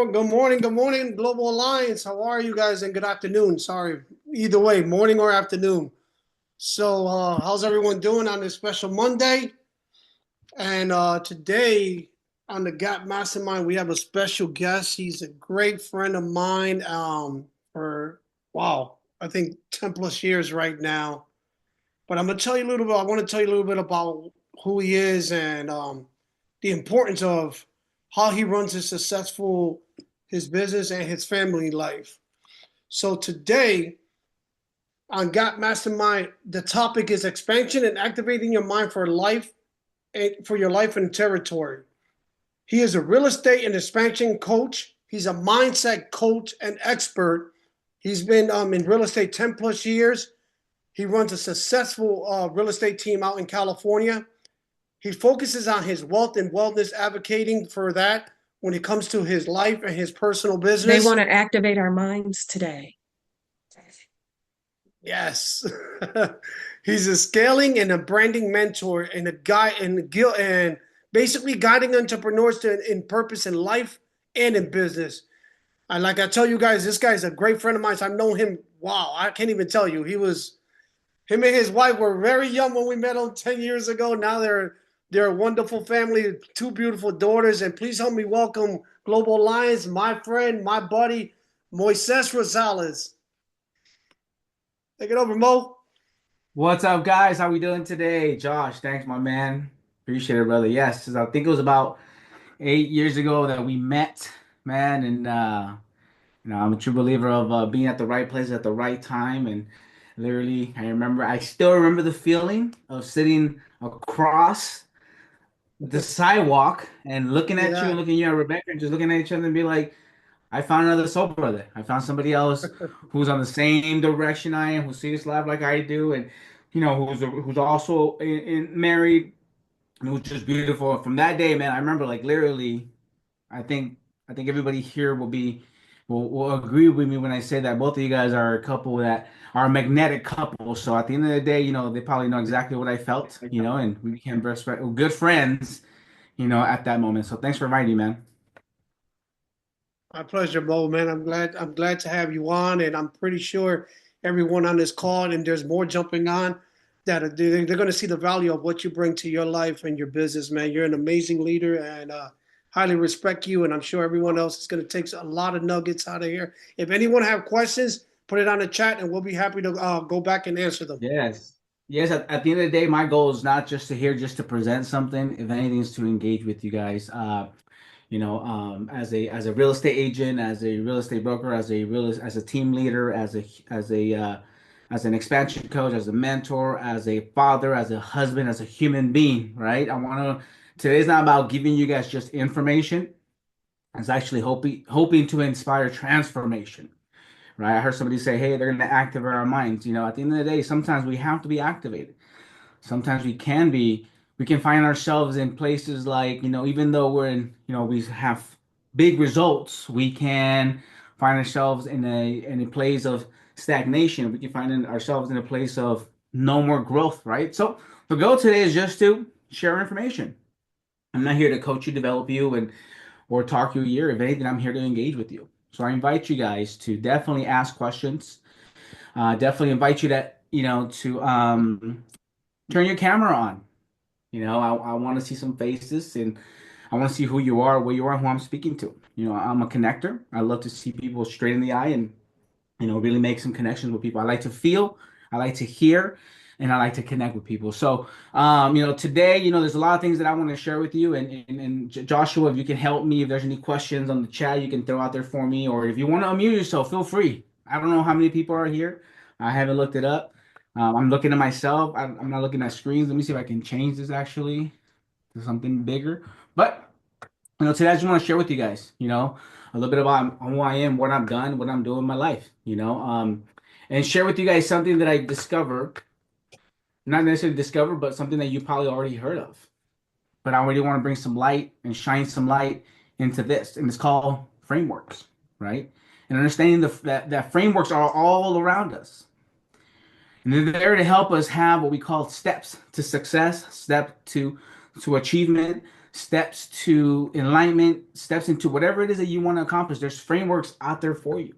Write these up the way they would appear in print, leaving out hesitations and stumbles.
Good morning, Global Alliance. How are you guys? And good afternoon. Sorry, either way, morning or afternoon. How's everyone doing on this special Monday? And today on the Gap Mastermind, we have a special guest. He's a great friend of mine for, wow, I think 10 plus years right now. But I'm going to tell you a little bit, I want to tell you a little bit about who he is and the importance of how he runs his business and his family life. So today on Got Mastermind, the topic is expansion and activating your mind for life and for your life and territory. He is a real estate and expansion coach. He's a mindset coach and expert. He's been in real estate 10 plus years. He runs a successful real estate team out in California. He focuses on his wealth and wellness, advocating for that when it comes to his life and his personal They business. want to activate our minds today. Yes. He's a scaling and a branding mentor and a guy and basically guiding entrepreneurs to in purpose in life and in business. And like I tell you guys, this guy's a great friend of mine. So I've known him. Wow, I can't even tell you. Him and his wife were very young when we met them 10 years ago. Now they're a wonderful family, two beautiful daughters. And please help me welcome Global Alliance, my friend, my buddy, Moises Rosales. Take it over, Mo. What's up, guys? How we doing today? Josh, thanks, my man. Appreciate it, brother. Yes, 'cause I think it was about 8 years ago that we met, man, and I'm a true believer of being at the right place at the right time. And literally, I still remember the feeling of sitting across the sidewalk and looking Look at at you and that. looking at you at Rebecca and just looking at each other and be like, I found another soul brother. I found somebody else who's on the same direction I am, who sees life like I do, and who's also married and who's just beautiful. And from that day, man, I remember like literally, I think I think everybody here will agree with me when I say that both of you guys are a couple that are a magnetic couple. So at the end of the day, they probably know exactly what I felt, and we became good friends, at that moment. So thanks for inviting me, man. My pleasure, Mo, man. I'm glad to have you on, and I'm pretty sure everyone on this call, and there's more jumping on, that they're going to see the value of what you bring to your life and your business, man. You're an amazing leader, and highly respect you. And I'm sure everyone else is going to take a lot of nuggets out of here. If anyone have questions, put it on the chat, and we'll be happy to go back and answer them. Yes. Yes, at the end of the day, my goal is not just to here just to present something. If anything, is to engage with you guys. As a real estate agent, as a real estate broker, as a team leader, as an expansion coach, as a mentor, as a father, as a husband, as a human being, right? Today's not about giving you guys just information. It's actually hoping to inspire transformation, right? I heard somebody say, hey, they're going to activate our minds. At the end of the day, sometimes we have to be activated. Sometimes we can find ourselves in places like, even though we have big results, we can find ourselves in a place of stagnation. We can ourselves in a place of no more growth, right? So the goal today is just to share information. I'm not here to coach you, develop you, and or talk you a year. If anything, I'm here to engage with you. So I invite you guys to definitely ask questions. Definitely invite you to turn your camera on. I want to see some faces and I want to see who you are, where you are, who I'm speaking to. I'm a connector. I love to see people straight in the eye and really make some connections with people. I like to feel, I like to hear, and I like to connect with people. So, today, there's a lot of things that I want to share with you. And Joshua, if you can help me, if there's any questions on the chat, you can throw out there for me. Or if you want to unmute yourself, feel free. I don't know how many people are here. I haven't looked it up. I'm looking at myself. I'm not looking at screens. Let me see if I can change this actually to something bigger. But today I just want to share with you guys, a little bit about who I am, what I've done, what I'm doing in my life, and share with you guys something that I discovered, not necessarily discovered, but something that you probably already heard of. But I really want to bring some light and shine some light into this, and it's called frameworks, right? And understanding that frameworks are all around us. And they're there to help us have what we call steps to success, step to achievement, steps to enlightenment, steps into whatever it is that you want to accomplish. There's frameworks out there for you.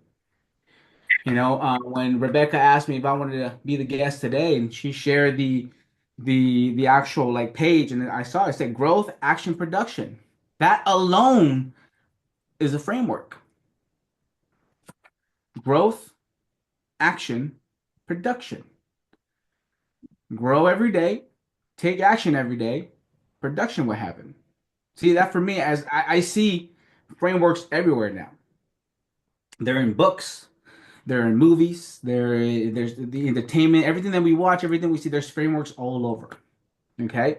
When Rebecca asked me if I wanted to be the guest today, and she shared the actual like page, and I saw it said growth, action, production. That alone is a framework. Growth, action, production. Grow every day, take action every day, production will happen. See that for me as I see frameworks everywhere now. They're in books, they're in movies, there's the entertainment, everything that we watch, everything we see, there's frameworks all over. Okay.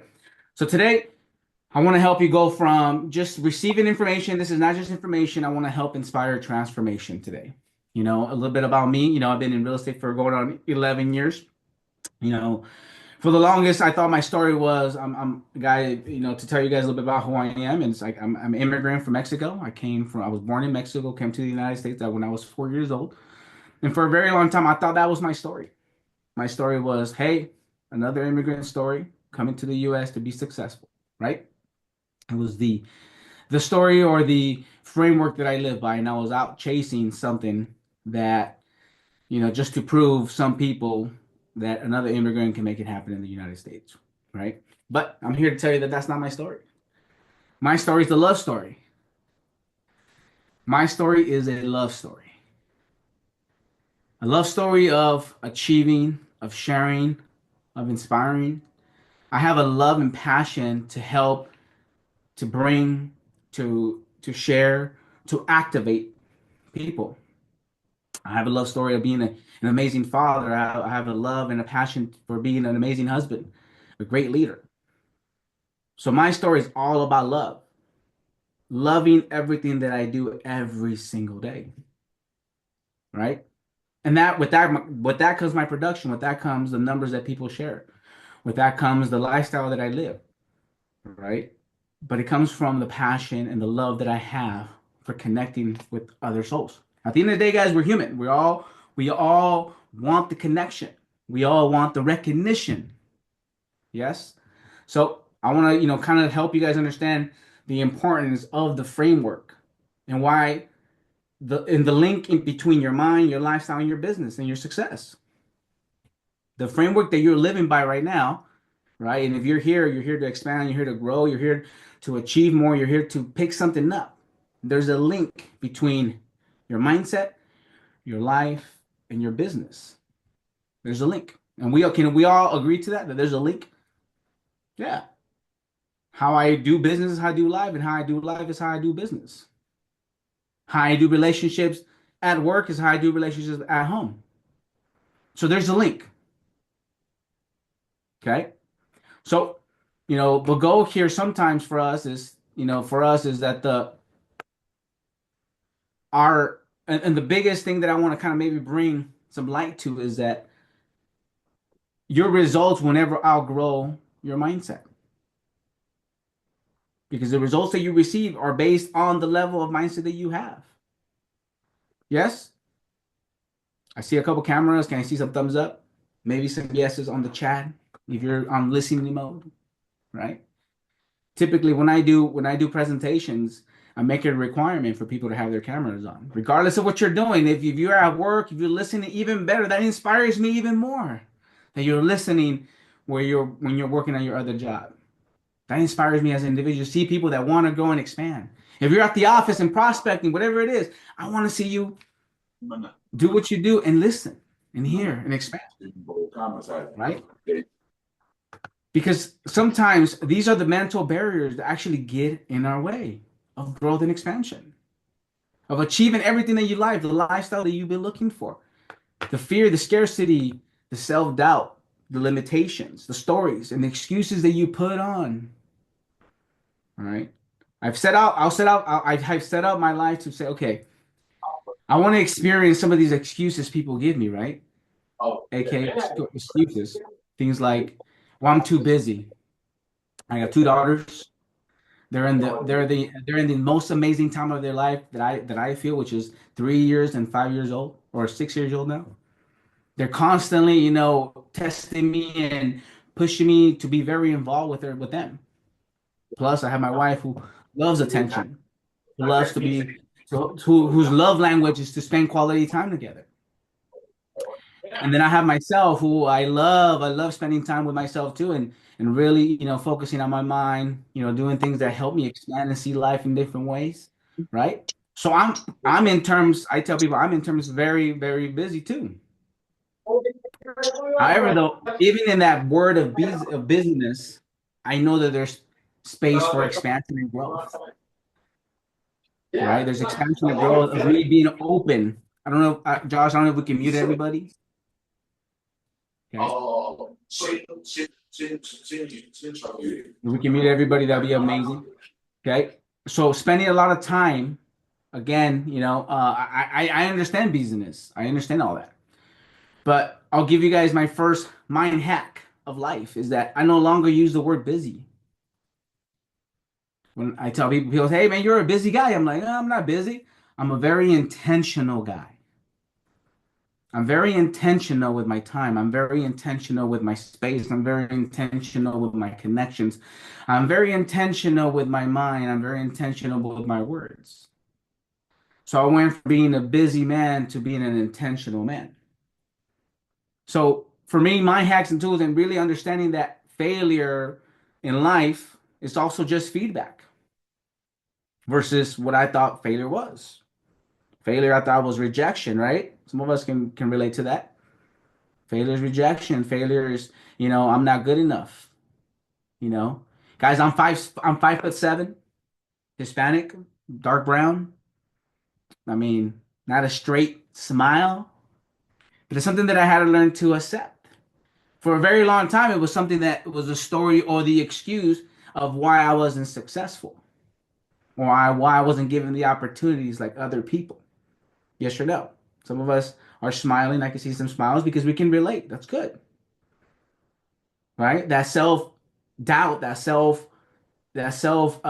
So today I want to help you go from just receiving information. This is not just information. I want to help inspire transformation today. A little bit about me. I've been in real estate for going on 11 years. You know, for the longest, I thought my story was I'm a guy, to tell you guys a little bit about who I am. And it's like I'm an immigrant from Mexico. I was born in Mexico, came to the United States when I was 4 years old. And for a very long time, I thought that was my story. My story was, hey, another immigrant story coming to the US to be successful, right? It was the story or the framework that I live by, and I was out chasing something that, just to prove some people that another immigrant can make it happen in the United States, right? But I'm here to tell you that that's not my story. My story is the love story. My story is a love story. A love story of achieving, of sharing, of inspiring. I have a love and passion to help, to bring, to share, to activate people. I have a love story of being an amazing father. I have a love and a passion for being an amazing husband, a great leader. So my story is all about love, loving everything that I do every single day, right? And with that comes my production. With that comes the numbers that people share. With that comes the lifestyle that I live, right? But it comes from the passion and the love that I have for connecting with other souls. At the end of the day, guys, we're human. We all want the connection. We all want the recognition. Yes. So I want to, kind of help you guys understand the importance of the framework and why the link in between your mind, your lifestyle, and your business and your success. The framework that you're living by right now, right? And if you're here to expand, you're here to grow, you're here to achieve more, you're here to pick something up. There's a link between your mindset, your life, and your business. There's a link. And we all agree to that there's a link? Yeah. How I do business is how I do life, and how I do life is how I do business. How I do relationships at work is how I do relationships at home. So there's a link. Okay. So, the goal here sometimes for us is, is that and the biggest thing that I want to kind of maybe bring some light to is that your results will never outgrow your mindset. Because the results that you receive are based on the level of mindset that you have. Yes? I see a couple cameras. Can I see some thumbs up? Maybe some yeses on the chat if you're on listening mode, right? Typically when I do presentations, I make it a requirement for people to have their cameras on. Regardless of what you're doing, if you're at work, if you're listening, even better, that inspires me even more. That you're listening when you're working on your other job. That inspires me as an individual. See people that want to grow and expand. If you're at the office and prospecting, whatever it is, I want to see you do what you do and listen and hear and expand. Right? Because sometimes these are the mental barriers that actually get in our way of growth and expansion, of achieving everything that you like, the lifestyle that you've been looking for. The fear, the scarcity, the self-doubt, the limitations, the stories, and the excuses that you put on. All right. I've set out my life to say, okay, I want to experience some of these excuses people give me, right? AKA excuses. Things like, well, I'm too busy. I have two daughters. They're in the most amazing time of their life that I feel, which is 3 years and 5 years old, or 6 years old now. They're constantly, testing me and pushing me to be very involved with them. Plus, I have my wife who loves attention, who loves to be, so whose love language is to spend quality time together. And then I have myself who I love spending time with myself too, and really, focusing on my mind, doing things that help me expand and see life in different ways, right? So I'm in terms, I tell people I'm in terms very, very busy too. However, though, even in that word of busyness, I know that there's space for expansion and growth, right? There's expansion and growth of me being open. I don't know, Josh, I don't know if we can mute everybody. Okay. If we can mute everybody, that'd be amazing. Okay. So spending a lot of time, again, I understand business. I understand all that. But I'll give you guys my first mind hack of life is that I no longer use the word busy. When I tell people say, hey man, you're a busy guy. I'm like, no, I'm not busy. I'm a very intentional guy. I'm very intentional with my time. I'm very intentional with my space. I'm very intentional with my connections. I'm very intentional with my mind. I'm very intentional with my words. So I went from being a busy man to being an intentional man. So for me, my hacks and tools and really understanding that failure in life is also just feedback versus what I thought failure was. Failure I thought was rejection, right? Some of us can relate to that. Failure is rejection. Failure is, I'm not good enough. Guys, I'm 5'7", Hispanic, dark brown. I mean, not a straight smile, but it's something that I had to learn to accept. For a very long time, it was something that was a story or the excuse of why I wasn't successful or why I wasn't given the opportunities like other people. Yes or no? Some of us are smiling. I can see some smiles because we can relate. That's good. Right? That self doubt, that self that self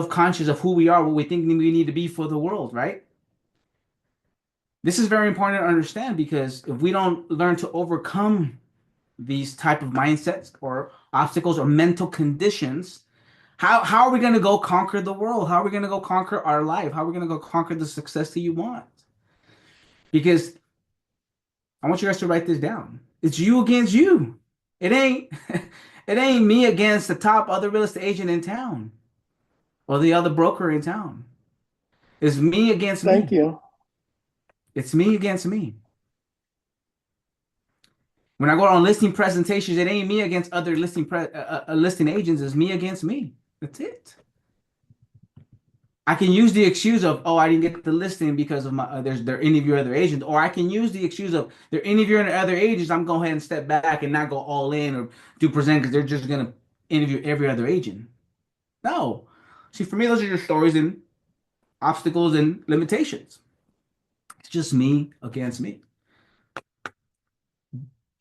conscious of who we are, what we think we need to be for the world, right? This is very important to understand because if we don't learn to overcome these type of mindsets or obstacles or mental conditions, how are we going to go conquer the world? How are we going to go conquer our life? How are we going to go conquer the success that you want? Because I want you guys to write this down. It's you against you. It ain't it ain't me against the top other real estate agent in town or the other broker in town. It's me against me. Thank you. It's me against me. When I go on listing presentations, it ain't me against other listing agents. It's me against me. That's it. I can use the excuse of, oh, I didn't get the listing because of my they're interviewing other agents, or I can use the excuse of they're interviewing other agents. I'm going ahead and step back and not go all in or do present because they're just gonna interview every other agent. No, see, for me, those are just stories and obstacles and limitations. It's just me against me,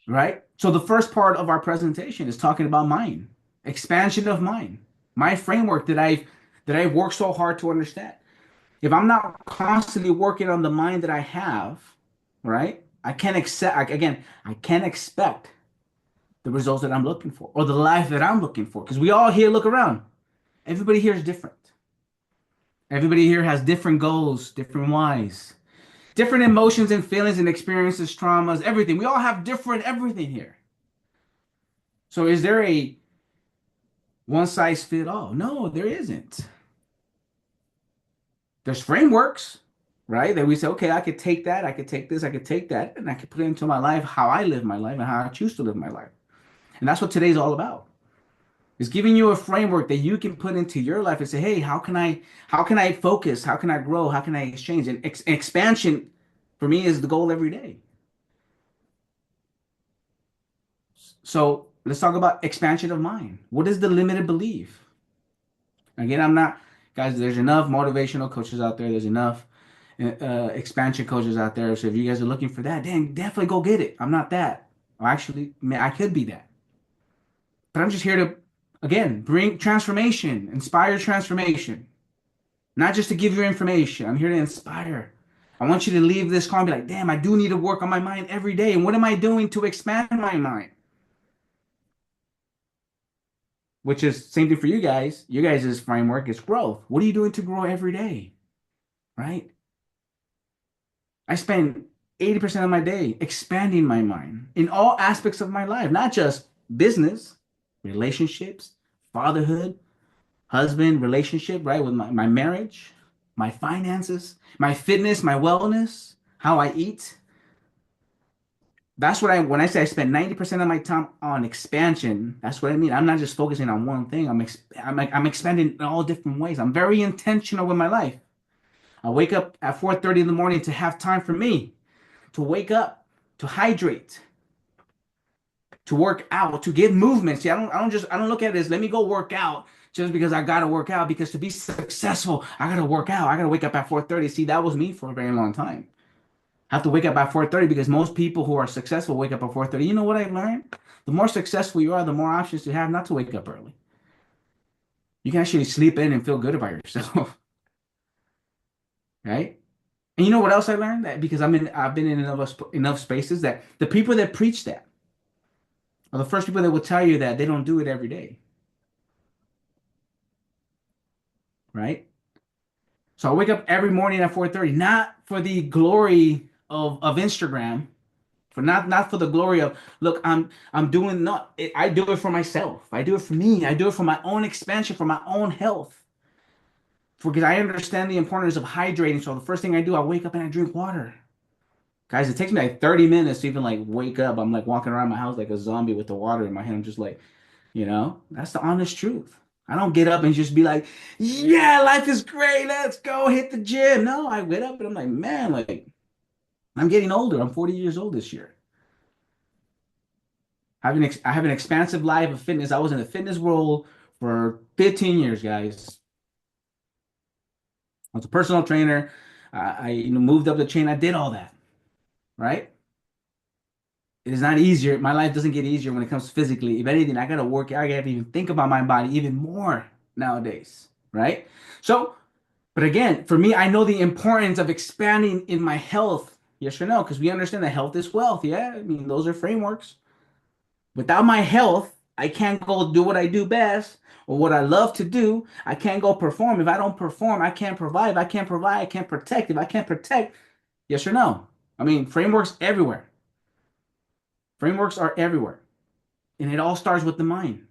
right? So the first part of our presentation is talking about mind, expansion of mind, my framework that I've worked so hard to understand. If I'm not constantly working on the mind that I have, right? I can't accept again, I can't expect the results that I'm looking for or the life that I'm looking for. Because we all here look around. Everybody here is different. Everybody here has different goals, different whys, different emotions and feelings and experiences, traumas, everything. We all have different everything here. So is there a one size fit all? No, there isn't. There's frameworks, right? That we say, okay, I could take that, I could take this, I could take that, and I could put it into my life, how I live my life and how I choose to live my life. And that's what today's all about. Is giving you a framework that you can put into your life and say, hey, how can I focus? How can I grow? How can I exchange? And expansion for me is the goal every day. So let's talk about expansion of mind. What is the limited belief? Again, I'm not, guys, there's enough motivational coaches out there. There's enough expansion coaches out there. So if you guys are looking for that, then definitely go get it. I'm not that. Or actually, I could be that. But I'm just here to, again, bring transformation, inspire transformation. Not just to give you information. I'm here to inspire. I want you to leave this call and be like, damn, I do need to work on my mind every day. And what am I doing to expand my mind? which is same thing for you guys. You guys' framework is growth. What are you doing to grow every day? Right? I spend 80% of my day expanding my mind in all aspects of my life, not just business, relationships, fatherhood, husband, relationship, right? With my marriage, my finances, my fitness, my wellness, how I eat. That's what when I say I spend 90% of my time on expansion, that's what I mean. I'm not just focusing on one thing. I'm expanding in all different ways. I'm very intentional with my life. I wake up at 4:30 in the morning to have time for me, to wake up, to hydrate, to work out, to get movement. See, I don't look at it as let me go work out just because I gotta work out. Because to be successful, I gotta work out. I gotta wake up at 4:30. See, that was me for a very long time. I have to wake up at 4:30 because most people who are successful wake up at 4:30. You know what I learned? The more successful you are, the more options you have not to wake up early. You can actually sleep in and feel good about yourself, right? And you know what else I learned? That because I've been in enough spaces that the people that preach that are the first people that will tell you that they don't do it every day, right? So I wake up every morning at 4:30, not for the glory of Instagram, for not for the glory of look, I'm doing not I do it for myself. I do it for me. I do it for my own expansion, for my own health. Because I understand the importance of hydrating. So the first thing I do, I wake up and I drink water. Guys, it takes me like 30 minutes to even like wake up. I'm like walking around my house like a zombie with the water in my hand. I'm just like, that's the honest truth. I don't get up and just be like, yeah, life is great. Let's go hit the gym. No, I get up and I'm like, man, like I'm getting older. I'm 40 years old this year. I have an expansive life of fitness. I was in the fitness world for 15 years, guys. I was a personal trainer. I moved up the chain. I did all that, right? It is not easier. My life doesn't get easier when it comes physically. If anything, I gotta work. I gotta even think about my body even more nowadays, right? So, but again, for me, I know the importance of expanding in my health. Yes or no? Because we understand that health is wealth. Yeah, I mean those are frameworks. Without my health, I can't go do what I do best or what I love to do. I can't go perform. If I don't perform, I can't provide. If I can't provide, I can't protect. If I can't protect, yes or no? I mean, frameworks everywhere. Frameworks are everywhere. And it all starts with the mind.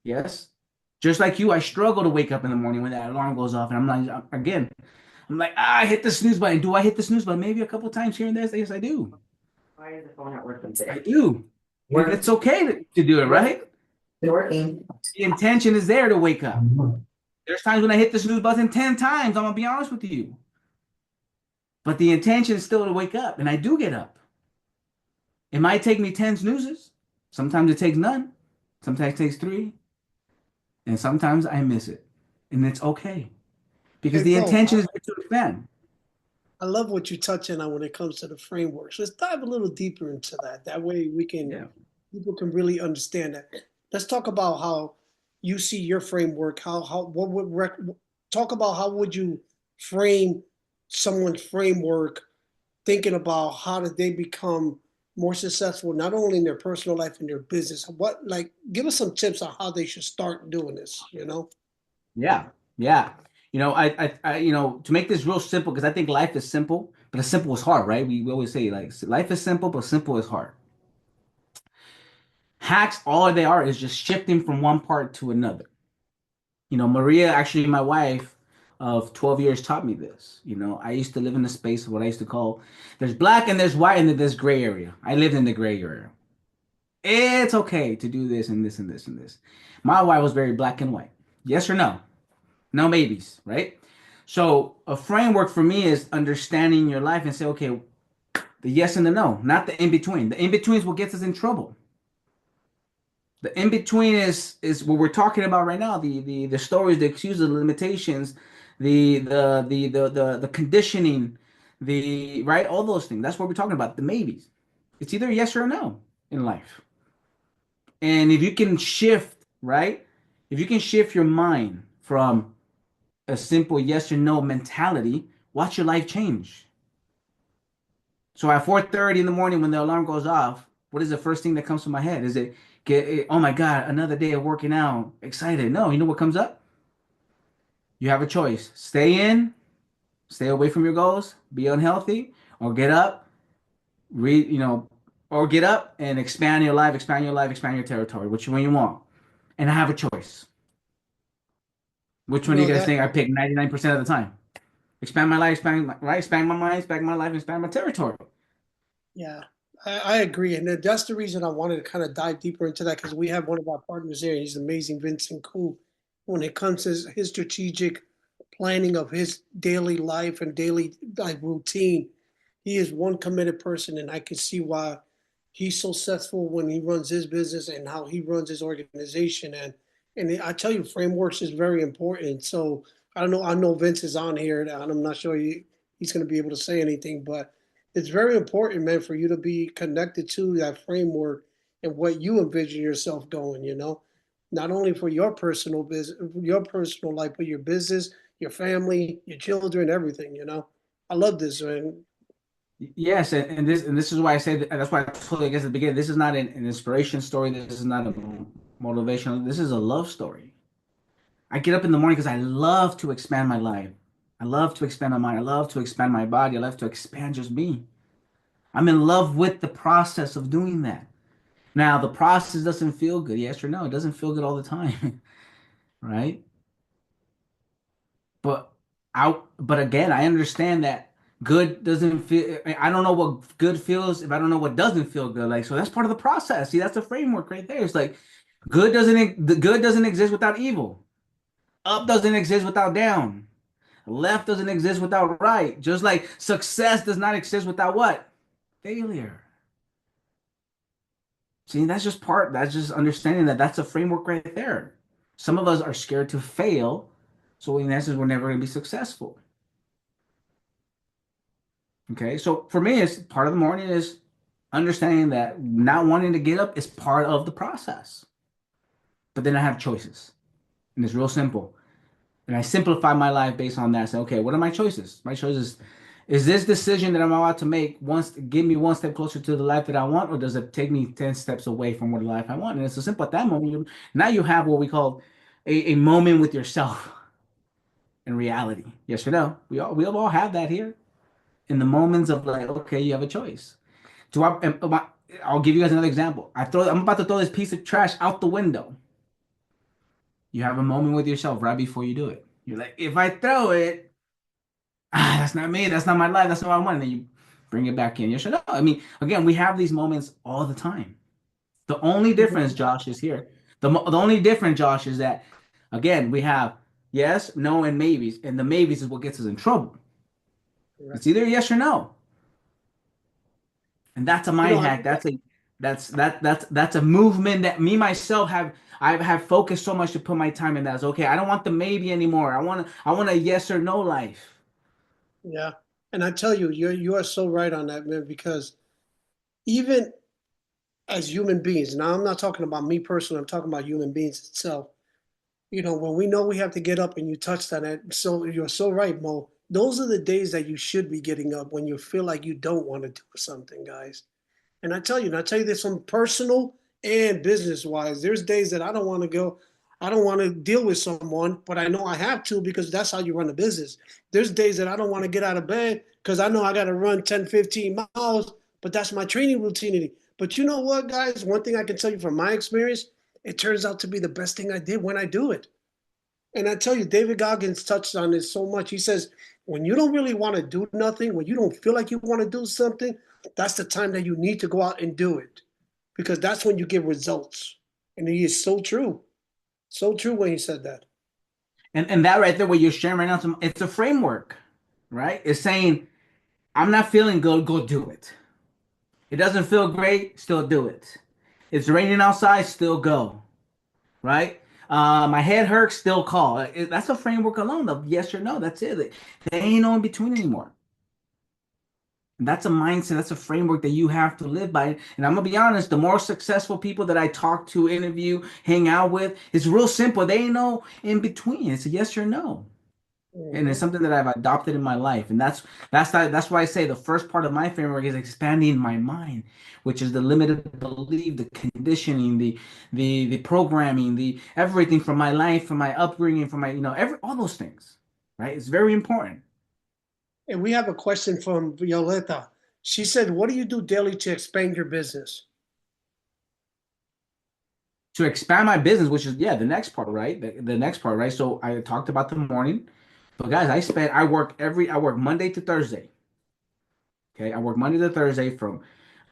Yes? Just like you, I struggle to wake up in the morning when that alarm goes off. And I'm like, again, I hit the snooze button. Do I hit the snooze button? Maybe a couple times here and there. Yes, I do. Why is the phone not working I today? do. And it's okay to do it, right? It's working. The intention is there to wake up. There's times when I hit the snooze button 10 times. I'm going to be honest with you. But the intention is still to wake up. And I do get up. It might take me 10 snoozes. Sometimes it takes none. Sometimes it takes 3. And sometimes I miss it. And it's okay. Because Hey, the bro, intention is to expand. I love what you're touching on when it comes to the frameworks. Let's dive a little deeper into that. That way Yeah. people can really understand that. Let's talk about how you see your framework. What would talk about how would you frame someone's framework, thinking about how did they become more successful, not only in their personal life and their business. Give us some tips on how they should start doing this. Yeah. Yeah. To make this real simple, because I think life is simple, but simple is hard, right? We always say like life is simple, but simple is hard. Hacks, all they are is just shifting from one part to another. Maria, actually, my wife of 12 years taught me this. I used to live in a space of what I used to call there's black and there's white and then there's gray area. I lived in the gray area. It's okay to do this and this and this and this. My wife was very black and white. Yes or no? No maybes, right? So a framework for me is understanding your life and say, okay, the yes and the no, not the in between. The in between is what gets us in trouble. The in between is what we're talking about right now. The stories, the excuses, the limitations, the conditioning, the right, all those things. That's what we're talking about. The maybes. It's either yes or no in life. And if you can shift, right? If you can shift your mind from a simple yes or no mentality, watch your life change. So at 4:30 in the morning when the alarm goes off, what is the first thing that comes to my head? Is it oh my God, another day of working out, excited. No, you know what comes up? You have a choice. Stay in, stay away from your goals, be unhealthy, or get up, or get up and expand your life, expand your life, expand your territory, which one you want. And I have a choice. Which one do you No, guys that think I pick 99% of the time? Expand my life, expand my mind, expand my life, expand my territory. Yeah, I agree, and that's the reason I wanted to kind of dive deeper into that because we have one of our partners here. He's amazing, Vincent Koo. When it comes to his strategic planning of his daily life and daily like routine, he is one committed person, and I can see why he's so successful when he runs his business and how he runs his organization. And I tell you, frameworks is very important. So I don't know. I know Vince is on here, and I'm not sure he's going to be able to say anything, but it's very important, man, for you to be connected to that framework and what you envision yourself going, not only for your personal business, your personal life, but your business, your family, your children, everything. I love this, man. Yes, and this is why I say that's why I told you guys at the beginning. This is not an inspiration story. This is not a motivational. This is a love story. I get up in the morning because I love to expand my life. I love to expand my mind. I love to expand my body. I love to expand just me. I'm in love with the process of doing that. Now, the process doesn't feel good. Yes or no? It doesn't feel good all the time, right? But but again, I understand that good doesn't feel. I don't know what good feels if I don't know what doesn't feel good. Like, so that's part of the process. See, that's the framework right there. It's like the good doesn't exist without evil. Up doesn't exist without down. Left doesn't exist without right. Just like success does not exist without what? Failure. See, that's just understanding that that's a framework right there. Some of us are scared to fail, so in essence, we're never going to be successful. Okay, so for me, it's part of the morning is understanding that not wanting to get up is part of the process. But then I have choices, and it's real simple. And I simplify my life based on that. I say, okay, what are my choices? My choices is this decision that I'm about to make once give me one step closer to the life that I want, or does it take me 10 steps away from what the life I want? And it's so simple at that moment. Now you have what we call a moment with yourself in reality. Yes or no? We all have that here. In the moments of like, okay, you have a choice. I'll give you guys another example. I'm about to throw this piece of trash out the window. You have a moment with yourself right before you do it. You're like, if I throw it, that's not me. That's not my life. That's not what I want. And then you bring it back in. You should know. I mean, again, we have these moments all the time. The only difference, Josh, is here. The only difference, Josh, is that again we have yes, no, and maybes, and the maybes is what gets us in trouble. It's either yes or no, and that's a You mind know, I, hack. That's a movement that me myself have focused so much to put my time in. That's okay. I don't want the maybe anymore. I want a yes or no life. yeah, and I tell you, you are so right on that, man, because even as human beings, now I'm not talking about me personally, I'm talking about human beings itself. When we know we have to get up and you touched on it, so you're so right, Mo. Those are the days that you should be getting up when you feel like you don't want to do something, guys. And I tell you this from personal and business wise. There's days that I don't want to go, I don't want to deal with someone, but I know I have to because that's how you run a business. There's days that I don't want to get out of bed because I know I got to run 10, 15 miles, but that's my training routine. But you know what, guys? One thing I can tell you from my experience, it turns out to be the best thing I did when I do it. And I tell you, David Goggins touched on this so much. He says, when you don't really want to do nothing, when you don't feel like you want to do something, that's the time that you need to go out and do it because that's when you get results. And he is so true. So true when he said that. And that right there, what you're sharing right now, it's a framework, right? It's saying I'm not feeling good, go do it. It doesn't feel great, still do it. It's raining outside, still go, right? My head hurts, still call. That's a framework alone of yes or no. That's it. There ain't no in between anymore. And that's a mindset, that's a framework that you have to live by. And I'm gonna be honest, the more successful people that I talk to, interview, hang out with, it's real simple. They ain't no in between. It's a yes or no. And it's something that I've adopted in my life. And that's why I say the first part of my framework is expanding my mind, which is the limited belief, the conditioning, the programming, the everything from my life, from my upbringing, from my, every all those things. Right? It's very important. And we have a question from Violeta. She said, "What do you do daily to expand your business?" To expand my business, which is the next part, right? The next part, right? So I talked about the morning, but guys, I work Monday to Thursday. Okay, I work Monday to Thursday from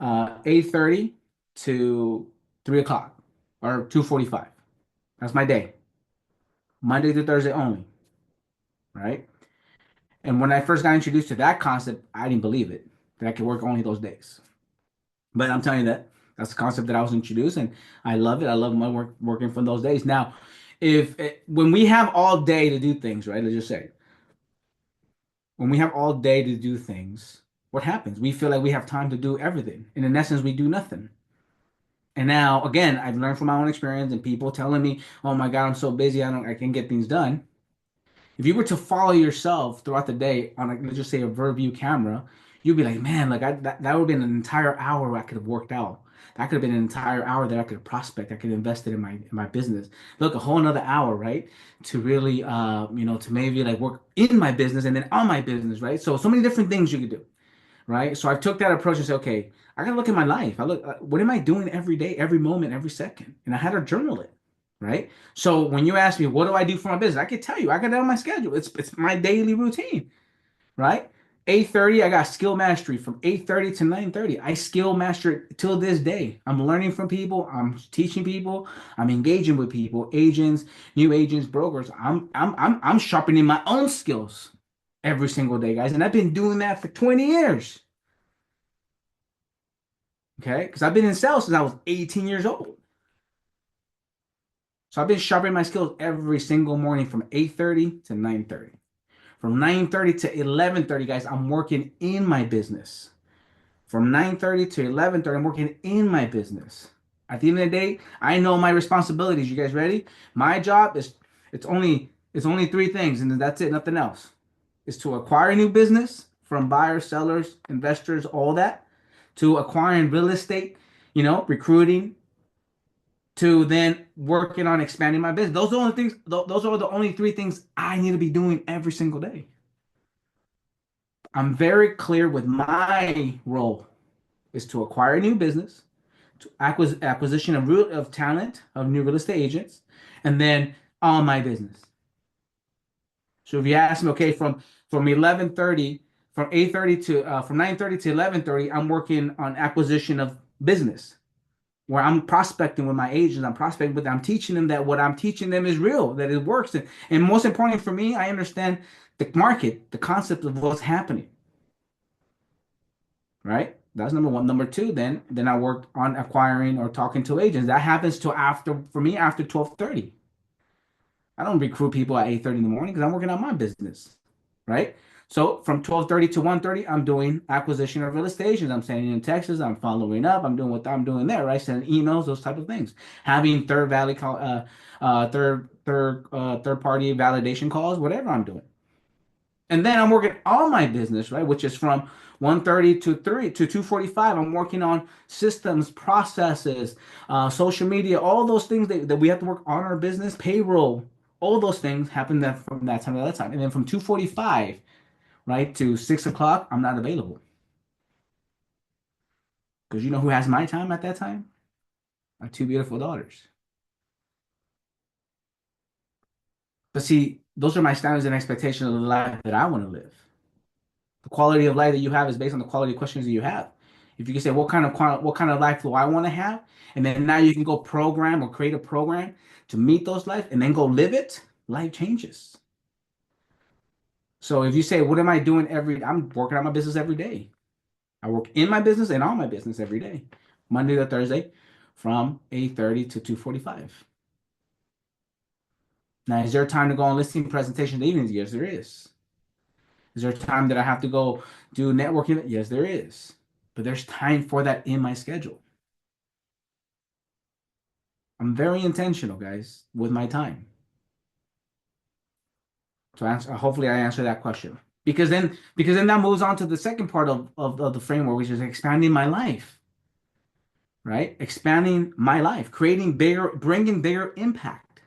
8:30 to 3 o'clock or 2:45. That's my day, Monday to Thursday only, right? And when I first got introduced to that concept, I didn't believe it that I could work only those days. But I'm telling you that that's the concept that I was introduced, and I love it. I love my working from those days. Now, if when we have all day to do things, right? Let's just say when we have all day to do things, what happens? We feel like we have time to do everything, and in essence, we do nothing. And now, again, I've learned from my own experience and people telling me, "Oh my God, I'm so busy, I can't get things done." If you were to follow yourself throughout the day on, let's just say, a Verve View camera, you'd be like, "Man, like that would have been an entire hour I could have worked out. That could have been an entire hour that I could have prospect. I could have invested in my business. Look, a whole another hour, right? To really, to maybe like work in my business and then on my business, right? So many different things you could do, right? So I took that approach and said, okay, I gotta look at my life. I look, what am I doing every day, every moment, every second? And I had to journal it, right? So when you ask me, what do I do for my business? I can tell you, I got it on my schedule. It's my daily routine, right? 8:30, I got skill mastery from 8:30 to 9:30. I skill master it till this day. I'm learning from people. I'm teaching people. I'm engaging with people, agents, new agents, brokers. I'm sharpening my own skills every single day, guys. And I've been doing that for 20 years. Okay, because I've been in sales since I was 18 years old. So I've been sharpening my skills every single morning from 8:30 to 9:30. From 9:30 to 11:30, guys, I'm working in my business. From 9:30 to 11:30, I'm working in my business. At the end of the day, I know my responsibilities. You guys ready? My job is it's only three things, and that's it, nothing else. Is to acquire new business from buyers, sellers, investors, all that, to acquiring real estate, recruiting, to then working on expanding my business. Those are the only things, those are the only three things I need to be doing every single day. I'm very clear with my role is to acquire new business, to acquisition of talent, of new real estate agents, and then on my business. So if you ask me, okay, from 11:30, from 8:30 to from 9:30 to 11:30, I'm working on acquisition of business, where I'm prospecting with my agents. I'm prospecting with them. I'm teaching them that what I'm teaching them is real, that it works. And most importantly for me, I understand the market, the concept of what's happening. Right? That's number one. Number two, then I worked on acquiring or talking to agents. That happens till after for me after 12:30. I don't recruit people at 8:30 in the morning because I'm working on my business. Right? So from 12:30 to 1:30, I'm doing acquisition of real estate agents. I'm sending in texts, I'm following up, I'm doing what I'm doing there, right? Sending emails, those type of things. Having third party validation calls, whatever I'm doing. And then I'm working on my business, right? Which is from 1:30 to 3 to 2:45. I'm working on systems, processes, social media, all those things that we have to work on our business, payroll, all those things happen from that time to that time. And then from 2:45, right, to 6 o'clock, I'm not available. Because you know who has my time at that time? My two beautiful daughters. But see, those are my standards and expectations of the life that I want to live. The quality of life that you have is based on the quality of questions that you have. If you can say what kind of life do I want to have, and then now you can go program or create a program to meet those life, and then go live it, life changes. So if you say, what am I doing I'm working on my business every day. I work in my business and on my business every day, Monday to Thursday, from 8:30 to 2:45. Now, is there time to go on listing presentation in the evenings? Yes, there is. Is there time that I have to go do networking? Yes, there is. But there's time for that in my schedule. I'm very intentional, guys, with my time. So hopefully I answer that question. Because then that moves on to the second part of the framework, which is expanding my life, right? Expanding my life, creating bigger, bringing bigger impact.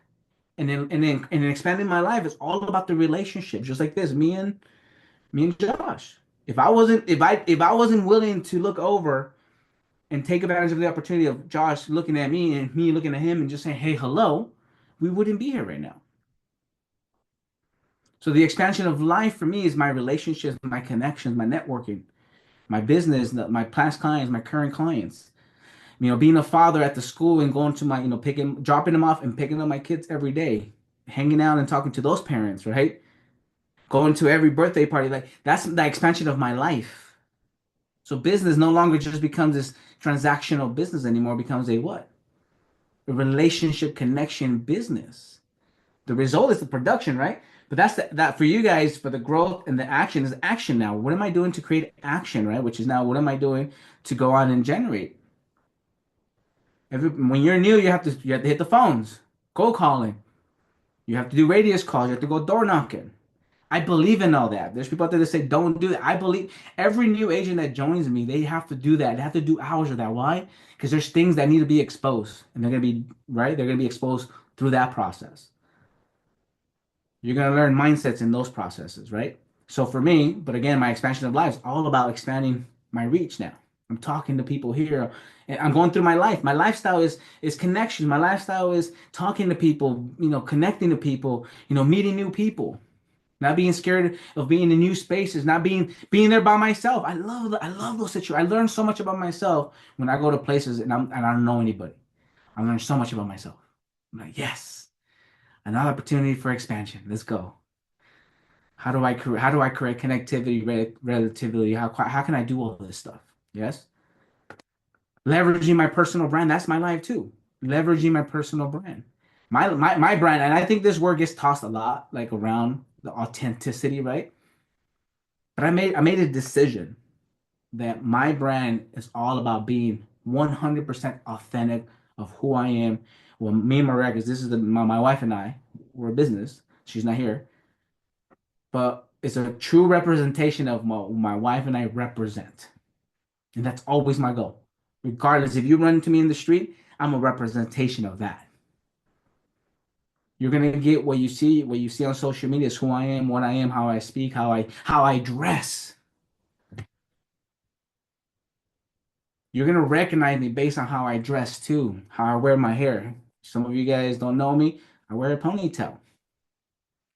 And then expanding my life is all about the relationship, just like this, me and Josh. If I wasn't willing to look over and take advantage of the opportunity of Josh looking at me and me looking at him and just saying, hey, hello, we wouldn't be here right now. So the expansion of life for me is my relationships, my connections, my networking, my business, my past clients, my current clients. Being a father at the school and going to my, dropping them off and picking up my kids every day, hanging out and talking to those parents, right? Going to every birthday party, like that's the expansion of my life. So business no longer just becomes this transactional business anymore, it becomes a what? A relationship connection business. The result is the production, right? But that for you guys, for the growth and the action is action now. What am I doing to create action, right? Which is now what am I doing to go on and generate? When you're new, you have to hit the phones, cold calling. You have to do radius calls. You have to go door knocking. I believe in all that. There's people out there that say don't do that. I believe every new agent that joins me, they have to do that. They have to do hours of that. Why? Because there's things that need to be exposed, and they're gonna be right. They're gonna be exposed through that process. You're gonna learn mindsets in those processes, right? So for me, but again, my expansion of life is all about expanding my reach now. I'm talking to people here, and I'm going through my life. My lifestyle is connection. My lifestyle is talking to people, connecting to people, meeting new people, not being scared of being in new spaces, not being there by myself. I love those situations. I learn so much about myself when I go to places and I don't know anybody. I learn so much about myself. I'm like, yes, another opportunity for expansion. Let's go. How do I create connectivity, relativity? How can I do all this stuff? Yes. Leveraging my personal brand. That's my life too. Leveraging my personal brand. My brand, and I think this word gets tossed a lot, like around the authenticity, right? But I made a decision that my brand is all about being 100% authentic of who I am. Well, me and Maria, because this is my wife and I, we're a business. She's not here, but it's a true representation of my wife and I represent. And that's always my goal. Regardless, if you run into me in the street, I'm a representation of that. You're gonna get what you see on social media is who I am, what I am, how I speak, how I dress. You're gonna recognize me based on how I dress too, how I wear my hair. Some of you guys don't know me. I wear a ponytail.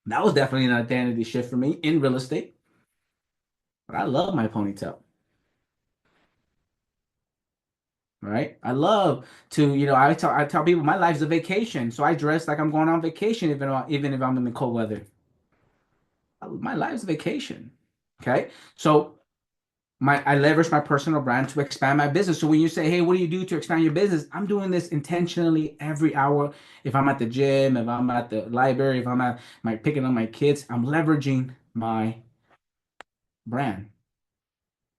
That was definitely an identity shift for me in real estate, but I love my ponytail. Right? I love to, I tell people my life's a vacation, so I dress like I'm going on vacation, even if I'm in the cold weather. My life's a vacation. Okay, so I leverage my personal brand to expand my business. So when you say, "Hey, what do you do to expand your business?" I'm doing this intentionally every hour. If I'm at the gym, if I'm at the library, if I'm at my picking up my kids, I'm leveraging my brand.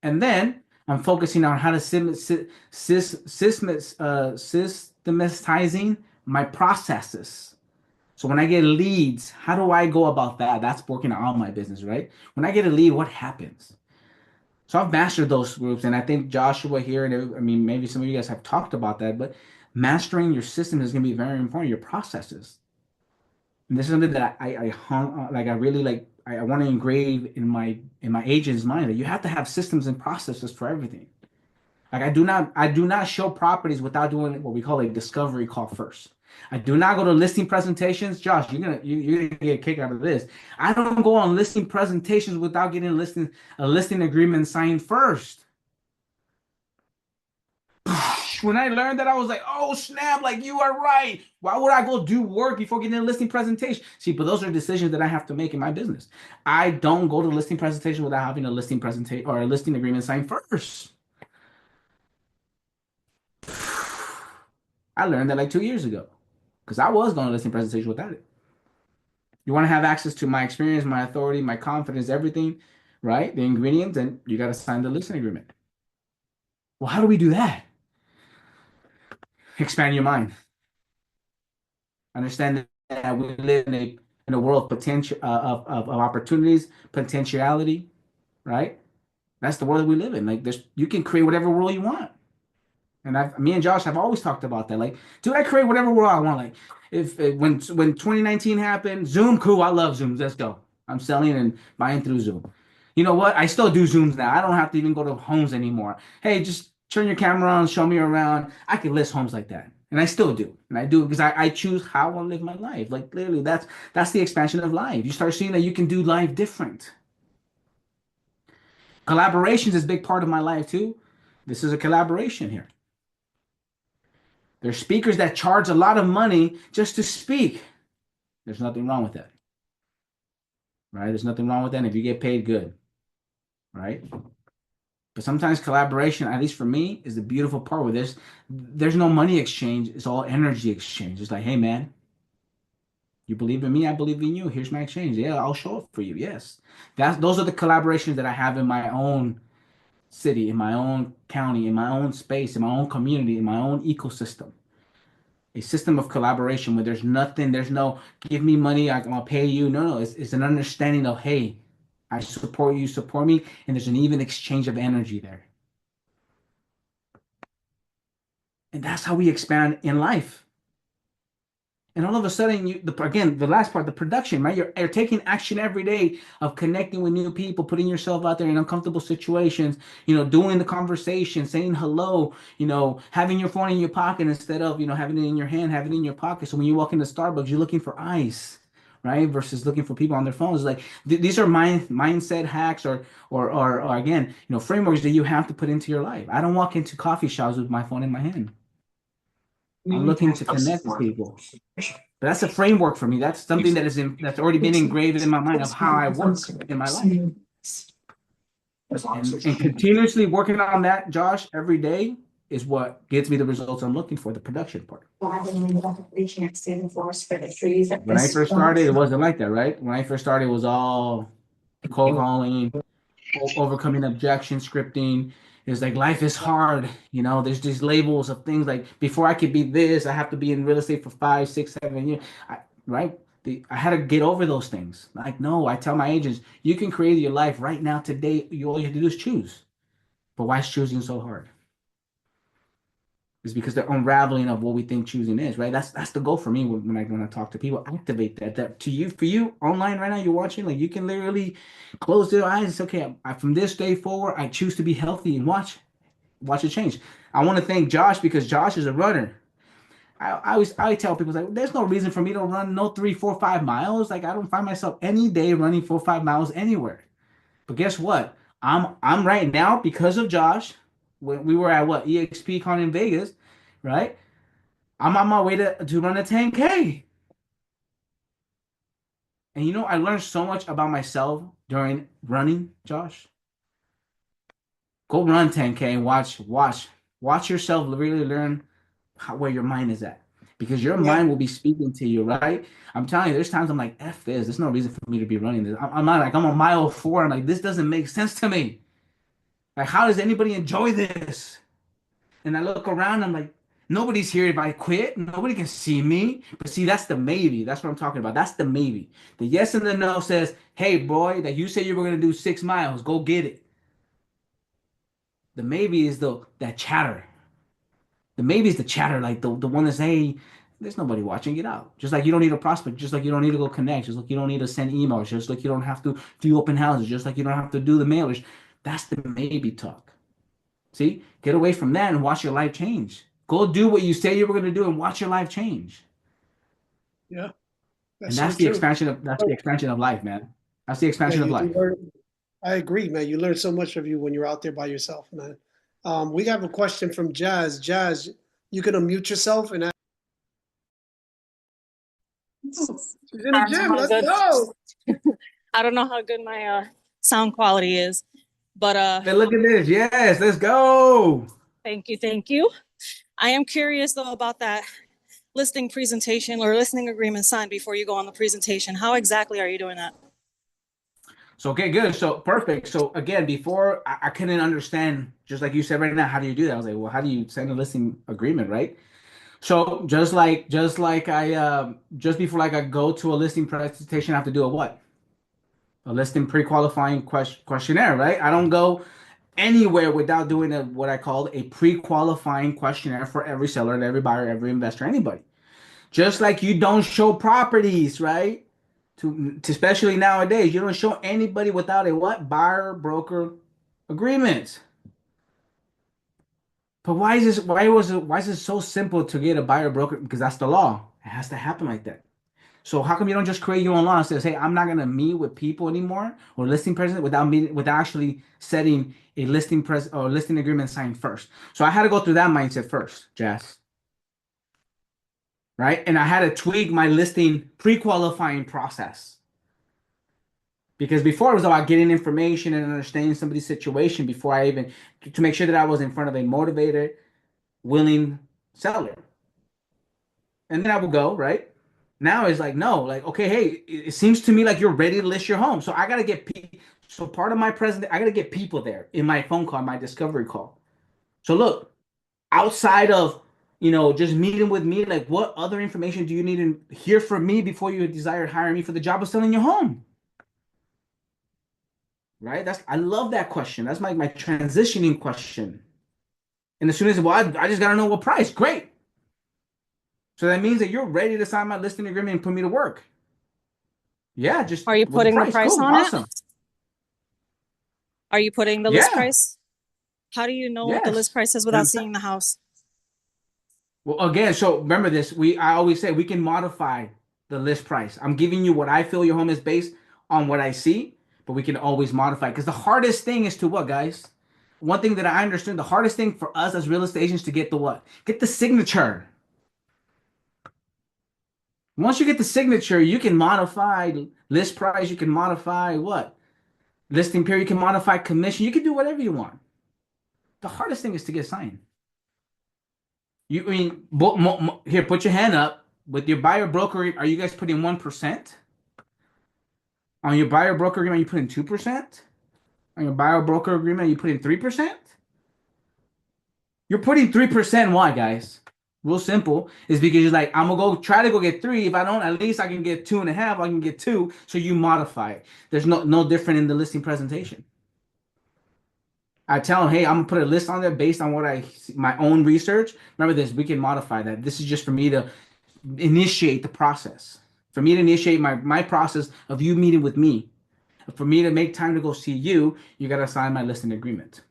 And then I'm focusing on how to systematizing my processes. So when I get leads, how do I go about that? That's working on my business, right? When I get a lead, what happens? So I've mastered those groups, and I think Joshua here, and I mean, maybe some of you guys have talked about that, but mastering your system is going to be very important, your processes. And this is something that I hung on, like I really like, I want to engrave in my agent's mind that you have to have systems and processes for everything. Like I do not show properties without doing what we call a discovery call first. I do not go to listing presentations. Josh, you're gonna get a kick out of this. I don't go on listing presentations without getting a listing agreement signed first. When I learned that, I was like, oh snap, like you are right. Why would I go do work before getting a listing presentation? See, but those are decisions that I have to make in my business. I don't go to listing presentation without having a listing presentation or a listing agreement signed first. I learned that like 2 years ago because I was going to listing presentation without it. You want to have access to my experience, my authority, my confidence, everything, right? The ingredients, and you got to sign the listing agreement. Well, how do we do that? Expand your mind. Understand that we live in in a world of potential of opportunities, potentiality, right? That's the world that we live in. Like there's you can create whatever world you want. And me and Josh have always talked about that. Like, dude, I create whatever world I want. Like, if when 2019 happened, Zoom, cool. I love Zooms. Let's go. I'm selling and buying through Zoom. You know what? I still do Zooms now. I don't have to even go to homes anymore. Hey, just turn your camera on, show me around. I can list homes like that, and I still do. And I do because I choose how I live my life. Like, literally, that's the expansion of life. You start seeing that you can do life different. Collaborations is a big part of my life too. This is a collaboration here. There's speakers that charge a lot of money just to speak. There's nothing wrong with that, right? There's nothing wrong with that. And if you get paid, good, right? But sometimes collaboration, at least for me, is the beautiful part with this. There's no money exchange. It's all energy exchange. It's like, hey, man, you believe in me, I believe in you. Here's my exchange. Yeah, I'll show up for you. Yes. Those are the collaborations that I have in my own city, in my own county, in my own space, in my own community, in my own ecosystem. A system of collaboration where there's no give me money, I'll pay you. No, it's an understanding of, hey, I support you, support me, and there's an even exchange of energy there. And that's how we expand in life. And all of a sudden, again, the last part, the production, right? You're taking action every day of connecting with new people, putting yourself out there in uncomfortable situations, doing the conversation, saying hello, having your phone in your pocket instead of, having it in your hand, having it in your pocket. So when you walk into Starbucks, you're looking for ice, right? Versus looking for people on their phones. Like these are mindset hacks or again, frameworks that you have to put into your life. I don't walk into coffee shops with my phone in my hand. I'm looking to connect with people. But that's a framework for me. That's something that's already been engraved in my mind of how I work in my life. And continuously working on that, Josh, every day is what gets me the results I'm looking for, the production part. When I first started, it wasn't like that, right? When I first started, it was all cold calling, overcoming objection, scripting. It's like life is hard, there's these labels of things like before I could be this, I have to be in real estate for 5, 6, 7 years. Right? I had to get over those things. Like, no, I tell my agents, you can create your life right now, today. All you have to do is choose. But why is choosing so hard? It's because the unraveling of what we think choosing is, right? That's the goal for me when I talk to people. Activate that to you, for you online right now. You're watching, like you can literally close your eyes. It's okay. From this day forward, I choose to be healthy and watch it change. I want to thank Josh because Josh is a runner. I tell people like there's no reason for me to run no 3, 4, 5 miles. Like I don't find myself any day running 4, 5 miles anywhere. But guess what? I'm right now because of Josh. When we were at EXP in Vegas, right? I'm on my way to run a 10K. And I learned so much about myself during running, Josh. Go run 10K and watch yourself really learn where your mind is at. Because your mind will be speaking to you, right? I'm telling you, there's times I'm like, F this. There's no reason for me to be running this. I'm not like, I'm on mile 4. I'm like, this doesn't make sense to me. Like, how does anybody enjoy this? And I look around, I'm like, nobody's here if I quit. Nobody can see me. But see, that's the maybe. That's what I'm talking about. That's the maybe. The yes and the no says, hey, boy, that you said you were going to do 6 miles. Go get it. The maybe is that chatter. The maybe is the chatter, like the one that's, hey, there's nobody watching, get out. Just like you don't need a prospect, just like you don't need to go connect, just like you don't need to send emails, just like you don't have to do open houses, just like you don't have to do the mailers. That's the maybe talk. See, get away from that and watch your life change. Go do what you say you were going to do and watch your life change. Yeah, and that's the expansion of life, man. That's the expansion of life. I agree, man. You learn so much of you when you're out there by yourself, man. We have a question from Jazz. Jazz, you can unmute yourself and ask. She's in the gym. Let's go. I don't know how good my sound quality is, but hey, look at this. Yes, let's go. Thank you. I am curious though about that listing presentation or listing agreement signed before you go on the presentation. How exactly are you doing that? So, okay, good. So perfect. So again, before I couldn't understand, just like you said right now, how do you do that? I was like, well, how do you sign a listing agreement, right? So just before like I go to a listing presentation, I have to do a what? A listing pre-qualifying questionnaire, right? I don't go anywhere without doing what I call a pre-qualifying questionnaire for every seller and every buyer, every investor, anybody. Just like you don't show properties, right? To especially nowadays, you don't show anybody without a what? Buyer broker agreement. But why is it so simple to get a buyer broker? Because that's the law. It has to happen like that. So how come you don't just create your own law and says, hey, I'm not gonna meet with people anymore or listing president without actually setting a listing agreement signed first. So I had to go through that mindset first, Jess. Right? And I had to tweak my listing pre-qualifying process. Because before it was about getting information and understanding somebody's situation before I even to make sure that I was in front of a motivated, willing seller. And then I would go, right? Now it's like, no, like, okay, hey, it seems to me like you're ready to list your home. So I gotta get so part of my present, I gotta get people there in my phone call, my discovery call. So look, outside of just meeting with me, like what other information do you need to hear from me before you desire hiring me for the job of selling your home? Right? I love that question. That's my transitioning question. And as soon as I just gotta know what price. Great. So that means that you're ready to sign my listing agreement and put me to work. Yeah, just Are you with the putting the price. price Cool, on it? awesome. Are you putting the list Yeah, price? How do you know what the list yes. price is without Then- seeing the house? Well, again, so remember this. I always say we can modify the list price. I'm giving you what I feel your home is based on what I see, but we can always modify because the hardest thing is to what, guys? One thing that I understood, the hardest thing for us as real estate agents to get the what? Get the signature. Once you get the signature, you can modify list price. You can modify what? Listing period. You can modify commission. You can do whatever you want. The hardest thing is to get signed. I mean, here, put your hand up. With your buyer broker, are you guys putting 1%? On your buyer broker agreement, you putting 2%? On your buyer broker agreement, you putting 3%? You're putting 3%. Why, guys? Real simple. Is because you're like, I'm gonna go try to go get 3. If I don't, at least I can get 2.5. I can get 2. So you modify it. There's no different in the listing presentation. I tell them, hey, I'm gonna put a list on there based on what my own research. Remember this, we can modify that. This is just for me to initiate the process. For me to initiate my process of you meeting with me. For me to make time to go see you, you gotta sign my listing agreement.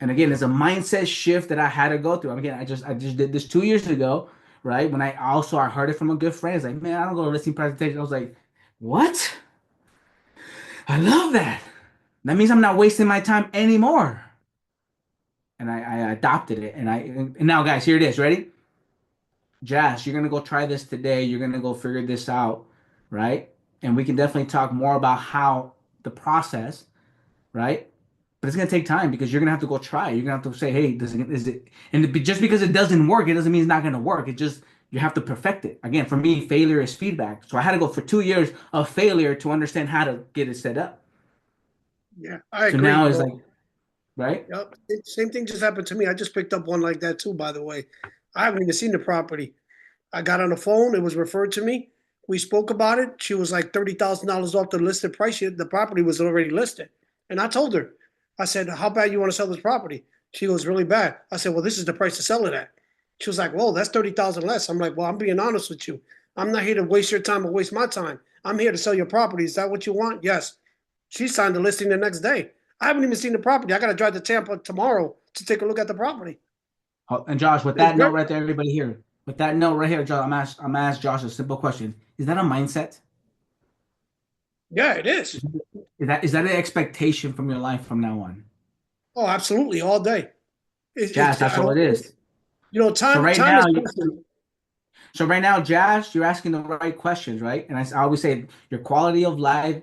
And again, it's a mindset shift that I had to go through. Again, I just did this 2 years ago, right? When I heard it from a good friend. It's like, man, I don't go to listing presentation. I was like, what? I love that. That means I'm not wasting my time anymore. And I adopted it. And now, guys, here it is. Ready? Jazz, you're gonna go try this today. You're gonna go figure this out, right? And we can definitely talk more about how the process, right? But it's gonna take time because you're gonna have to go try. You're gonna have to say, "Hey, is it?" And just because it doesn't work, it doesn't mean it's not gonna work. It just you have to perfect it. Again, for me, failure is feedback. So I had to go for 2 years of failure to understand how to get it set up. Yeah, I So agree, now it's bro. like, right? Yep. Same thing just happened to me. I just picked up one like that too, by the way. I haven't even seen the property. I got on the phone. It was referred to me. We spoke about it. She was like $30,000 off the listed price. The property was already listed. And I told her, I said, how bad you want to sell this property? She goes, really bad. I said, well, this is the price to sell it at. She was like, well, that's 30,000 less. I'm like, well, I'm being honest with you. I'm not here to waste your time or waste my time. I'm here to sell your property. Is that what you want? Yes. She signed the listing the next day. I haven't even seen the property. I got to drive to Tampa tomorrow to take a look at the property. Oh, and Josh, with It's that note very, right there, everybody here, with that note right here, Josh, I'm ask Josh a simple question: Is that a mindset? yeah, it is. Is that an expectation from your life from now on? Oh, absolutely, all day. Jazz, that's I all it don't, is. So right time now, is precious. Jazz, you're asking the right questions, right? And I always say your quality of life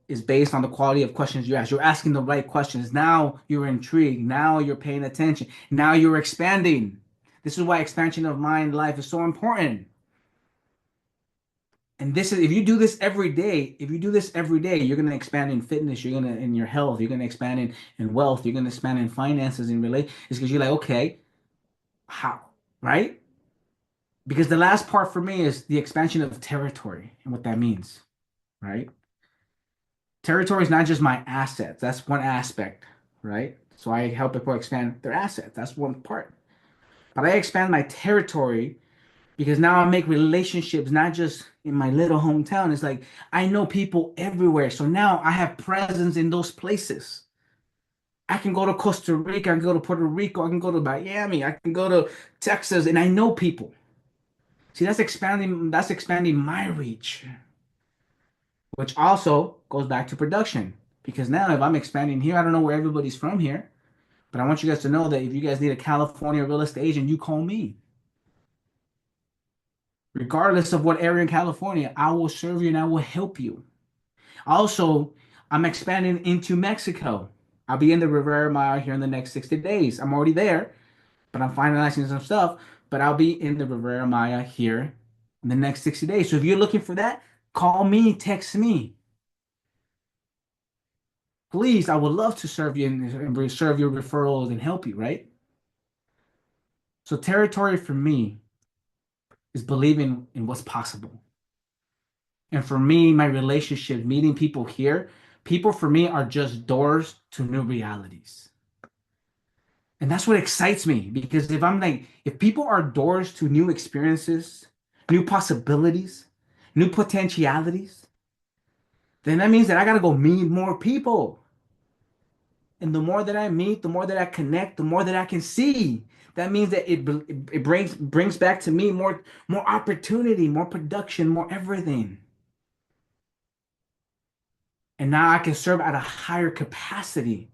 is based on the quality of questions you ask. You're asking the right questions. Now you're intrigued. Now you're paying attention. Now you're expanding. This is why expansion of mind life is so important. And this is if you do this every day, you're gonna expand in fitness, you're gonna in your health, you're gonna expand in wealth, you're gonna expand in finances, in relate. It's because you're like, okay, how? right? Because the last part for me is the expansion of territory and what that means, right? Territory is not just my assets. That's one aspect, right? So I help people expand their assets. That's one part. But I expand my territory because now I make relationships, not just in my little hometown. It's like I know people everywhere. So now I have presence in those places. I can go to Costa Rica, I can go to Puerto Rico, I can go to Miami, I can go to Texas, and I know people. See, that's expanding my reach, which also goes back to production. Because now if I'm expanding here, I don't know where everybody's from here, but I want you guys to know that if you guys need a California real estate agent, you call me. Regardless of what area in California, I will serve you and I will help you. Also, I'm expanding into Mexico. I'll be in the Rivera Maya here in the next 60 days. I'm already there, but I'm finalizing some stuff. But I'll be in the Rivera Maya here in the next 60 days. So if you're looking for that, call me, text me. Please, I would love to serve you and serve your referrals and help you, right? So territory for me is believing in what's possible. And for me, my relationship, meeting people here, people for me are just doors to new realities. And that's what excites me because if people are doors to new experiences, new possibilities, new potentialities, then that means that I got to go meet more people. And the more that I meet, the more that I connect, the more that I can see. That means that it brings back to me more opportunity, more production, more everything. And now I can serve at a higher capacity.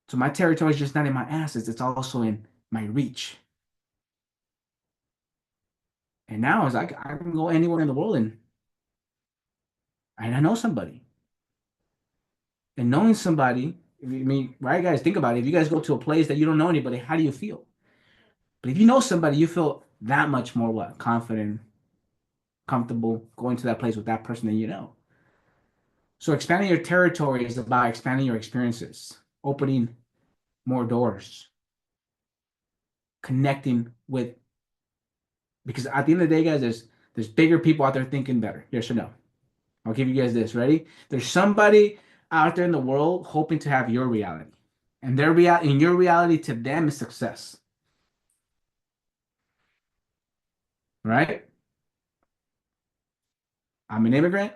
So my territory is just not in my assets, it's also in my reach. And now I can go anywhere in the world and I know somebody. And knowing somebody, I mean, right, guys, think about it. If you guys go to a place that you don't know anybody, how do you feel? But if you know somebody, you feel that much more what? Confident, comfortable going to that place with that person that you know. So expanding your territory is about expanding your experiences, opening more doors, connecting with, because at the end of the day, guys, there's bigger people out there thinking better. Yes or no? I'll give you guys this. Ready? There's somebody out there in the world hoping to have your reality. And your reality to them is success. Right? I'm an immigrant,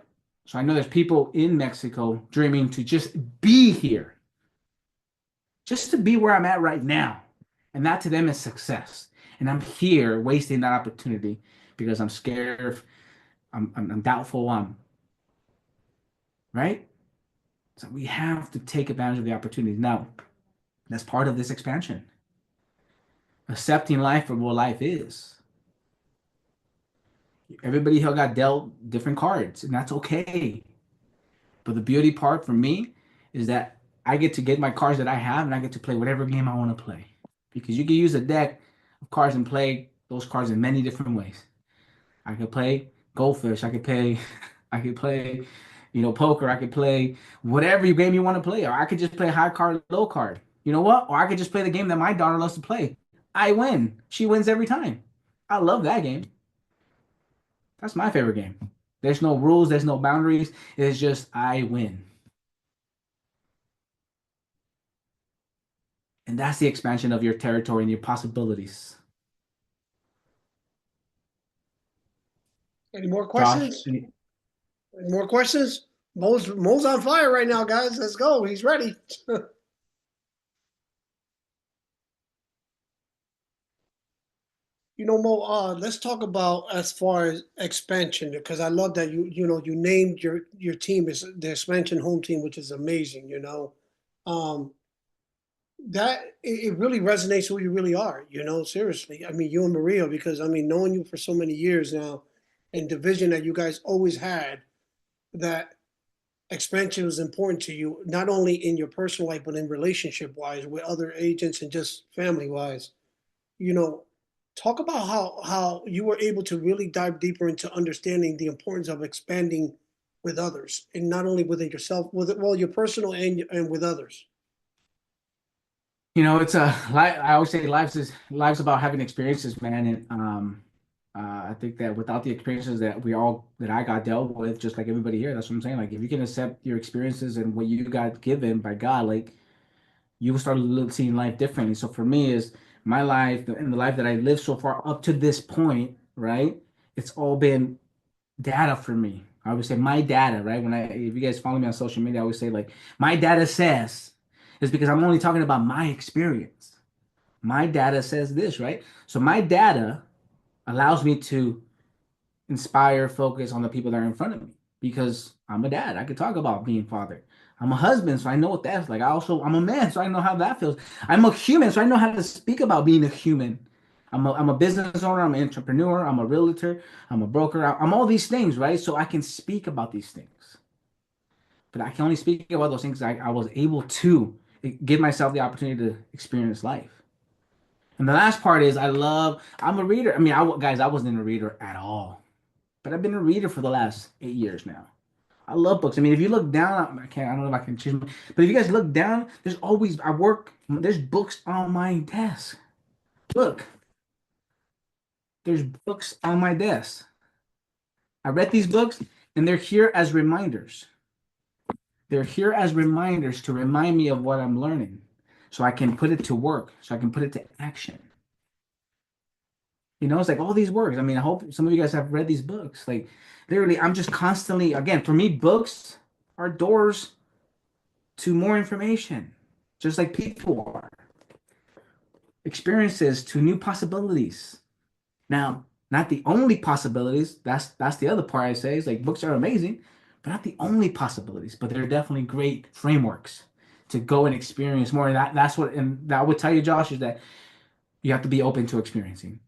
so I know there's people in Mexico dreaming to just be here. Just to be where I'm at right now. And that to them is success. And I'm here wasting that opportunity because I'm scared, I'm doubtful, right? So we have to take advantage of the opportunities. Now, that's part of this expansion. Accepting life for what life is. Everybody here got dealt different cards, and that's okay. But the beauty part for me is that I get to get my cards that I have, and I get to play whatever game I want to play. Because you can use a deck of cards and play those cards in many different ways. I could play goldfish. I could play, poker. I could play whatever game you want to play, or I could just play high card, low card. You know what? Or I could just play the game that my daughter loves to play. I win. She wins every time. I love that game. That's my favorite game. There's no rules. There's no boundaries. It's just I win. And that's the expansion of your territory and your possibilities. Any more Josh, questions? Any more questions? Mo's on fire right now, guys. Let's go. He's ready. Mo, let's talk about as far as expansion, because I love that you named your team as the expansion home team, which is amazing, Um, that it really resonates who you really are, seriously. I mean, you and Maria, because I mean, knowing you for so many years now and the vision that you guys always had, that expansion was important to you, not only in your personal life, but in relationship wise with other agents and just family wise. You know, talk about how you were able to really dive deeper into understanding the importance of expanding with others, and not only within yourself, with well, your personal and with others. It's a life. I always say life's about having experiences, man. And I think that without the experiences that I got dealt with, just like everybody here, that's what I'm saying. Like, if you can accept your experiences and what you got given by God, like, you will start seeing life differently. So for me, is my life and the life that I lived so far up to this point, right? It's all been data for me. I always say my data, right? If you guys follow me on social media, I always say like my data says, is because I'm only talking about my experience. My data says this, right? So my data allows me to inspire, focus on the people that are in front of me because I'm a dad. I could talk about being father. I'm a husband, so I know what that's like. I'm a man, so I know how that feels. I'm a human, so I know how to speak about being a human. I'm a business owner, I'm an entrepreneur, I'm a realtor, I'm a broker, I'm all these things, right? So I can speak about these things. But I can only speak about those things I was able to give myself the opportunity to experience life. And the last part is I'm a reader. I mean, guys, I wasn't a reader at all. But I've been a reader for the last 8 years now. I love books. I mean, if you look down, I don't know if I can choose, but if you guys look down, there's books on my desk. Look, there's books on my desk. I read these books and they're here as reminders. They're here as reminders to remind me of what I'm learning so I can put it to work, so I can put it to action. It's like all these works. I mean, I hope some of you guys have read these books. Like, literally, I'm just constantly, again, for me, books are doors to more information, just like people are. Experiences to new possibilities. Now, not the only possibilities. That's the other part I say. Is like books are amazing, but not the only possibilities. But they're definitely great frameworks to go and experience more. And that I would tell you, Josh, is that you have to be open to experiencing.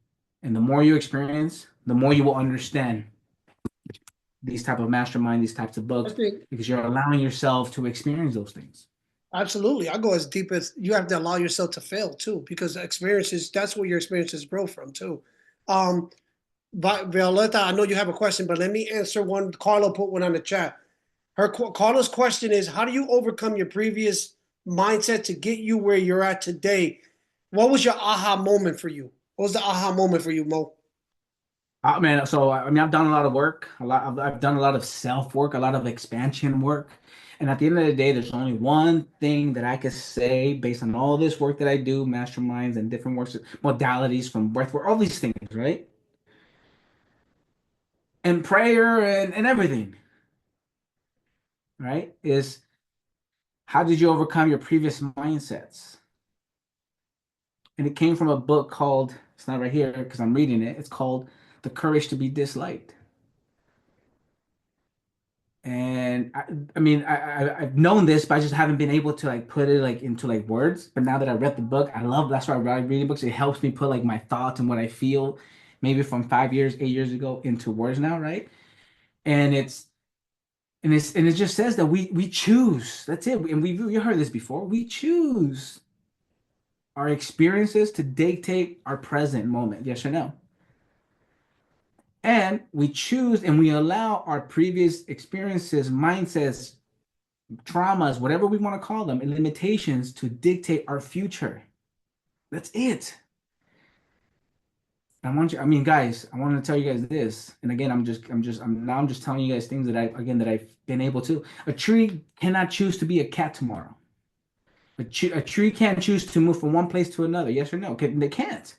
And the more you experience, the more you will understand these type of mastermind, these types of I books, think because you're allowing yourself to experience those things. absolutely. I go as deep as you have to allow yourself to fail too, because experiences, that's where your experiences grow from too. Um, but Violeta, I know you have a question, but let me answer one. Carla put one on the chat. Carla's question is, how do you overcome your previous mindset to get you where you're at today? What was your aha moment for you? What was the aha moment for you, Mo? Man, so I mean, I've done a lot of work, I've done a lot of self work, a lot of expansion work, and at the end of the day, there's only one thing that I could say based on all this work that I do, masterminds and different works, modalities from breathwork, all these things, right? And prayer and everything, right? Is how did you overcome your previous mindsets? And it came from a book called, it's not right here because I'm reading it. It's called The Courage to Be Disliked. And I mean, I've known this, but I just haven't been able to like put it like into like words. But now that I read the book, that's why I read reading books. It helps me put like my thoughts and what I feel, maybe from 5 years, 8 years ago, into words now, right? And it just says that we choose. That's it. And we heard this before. We choose our experiences to dictate our present moment. Yes or no? And we choose and we allow our previous experiences, mindsets, traumas, whatever we want to call them, and limitations to dictate our future. That's it. I mean, guys, I want to tell you guys this. And again, I'm just telling you guys things that I've been able to. A tree cannot choose to be a cat tomorrow. A tree can't choose to move from one place to another. Yes or no? They can't.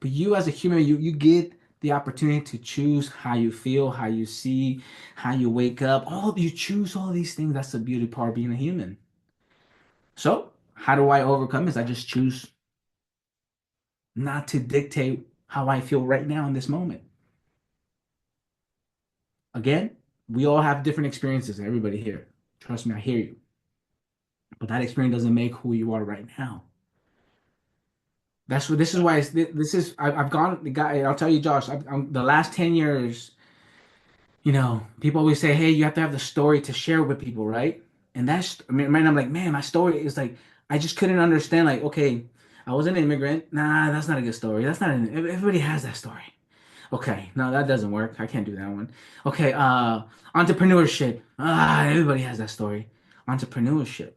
But you as a human, you get the opportunity to choose how you feel, how you see, how you wake up. You choose all these things. That's the beauty part of being a human. So, how do I overcome this? I just choose not to dictate how I feel right now in this moment. Again, we all have different experiences, everybody here. Trust me, I hear you. But that experience doesn't make who you are right now. This is why I've gone the guy. I'll tell you, Josh. The last 10 years, people always say, "Hey, you have to have the story to share with people, right?" And I mean, right now I'm like, man, my story is like, I just couldn't understand. Like, okay, I was an immigrant. Nah, that's not a good story. Everybody has that story. Okay, no, that doesn't work. I can't do that one. Okay, entrepreneurship. Everybody has that story. Entrepreneurship.